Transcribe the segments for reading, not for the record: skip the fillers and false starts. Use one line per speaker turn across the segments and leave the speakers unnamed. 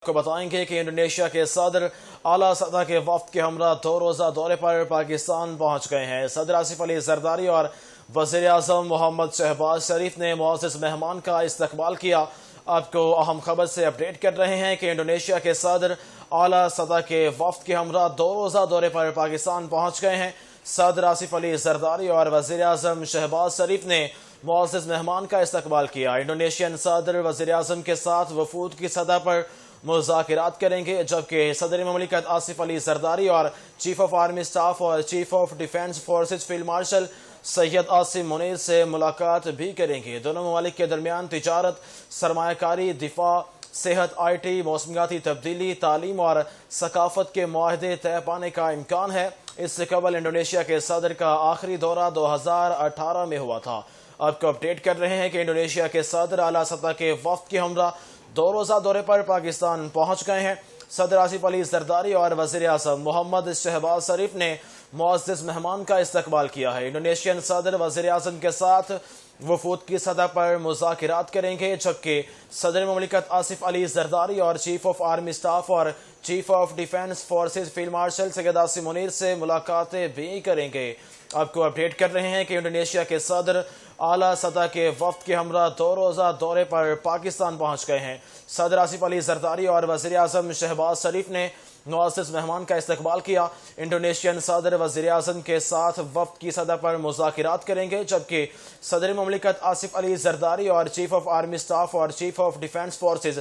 کو بتائیں گے کہ انڈونیشیا کے صدر اعلیٰ سطح کے وفد کے ہمراہ 2 روزہ دورے پر پاکستان پہنچ گئے ہیں۔ صدر آصف علی زرداری اور وزیر اعظم محمد شہباز شریف نے معزز مہمان کا استقبال کیا۔ آپ کو اہم خبر سے اپڈیٹ کر رہے ہیں کہ انڈونیشیا کے صدر اعلیٰ سطح کے وفد کے ہمراہ 2 روزہ دورے پر پاکستان پہنچ گئے ہیں۔ صدر آصف علی زرداری اور وزیر اعظم شہباز شریف نے معزز مہمان کا استقبال کیا۔ انڈونیشین صدر وزیر اعظم کے ساتھ وفود کی سطح پر مذاکرات کریں گے، جبکہ صدر مملکت آصف علی زرداری اور چیف آف آرمی سٹاف اور chief of defence forces field marshal Syed Asim Munir سے ملاقات بھی کریں گے۔ دونوں ممالک کے درمیان تجارت، سرمایہ کاری، دفاع، صحت، آئی ٹی، موسمیاتی تبدیلی، تعلیم اور ثقافت کے معاہدے طے پانے کا امکان ہے۔ اس سے قبل انڈونیشیا کے صدر کا آخری دورہ 2018 میں ہوا تھا۔ آپ کو اپڈیٹ کر رہے ہیں کہ انڈونیشیا کے صدر اعلیٰ سطح کے وفد کے ہمراہ 2 روزہ دورے پر پاکستان پہنچ گئے ہیں۔ صدر آصف علی زرداری اور وزیر اعظم محمد شہباز شریف نے معزز مہمان کا استقبال کیا ہے۔ انڈونیشین صدر وزیر اعظم کے ساتھ وفود کی سطح پر مذاکرات کریں گے، جبکہ صدر مملکت آصف علی زرداری اور چیف آف آرمی سٹاف اور chief of defence forces field marshal Syed Asim Munir سے ملاقاتیں بھی کریں گے۔ آپ کو اپڈیٹ کر رہے ہیں کہ انڈونیشیا کے صدر اعلیٰ سطح کے وفد کے ہمراہ 2 روزہ دورے پر پاکستان پہنچ گئے ہیں۔ صدر آصف علی زرداری اور وزیر اعظم شہباز شریف نے معزز مہمان کا استقبال کیا۔ انڈونیشین صدر وزیر اعظم کے ساتھ وفد کی سطح پر مذاکرات کریں گے، جبکہ صدر مملکت آصف علی زرداری اور چیف آف آرمی سٹاف اور chief of defence forces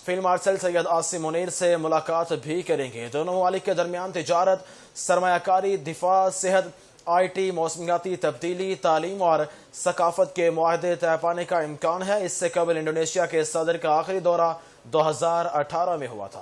field marshal Syed Asim Munir سے ملاقات بھی کریں گے۔ دونوں ممالک کے درمیان تجارت، سرمایہ کاری، دفاع، صحت، آئی ٹی، موسمیاتی تبدیلی، تعلیم اور ثقافت کے معاہدے طے پانے کا امکان ہے۔ اس سے قبل انڈونیشیا کے صدر کا آخری دورہ 2018 میں ہوا تھا۔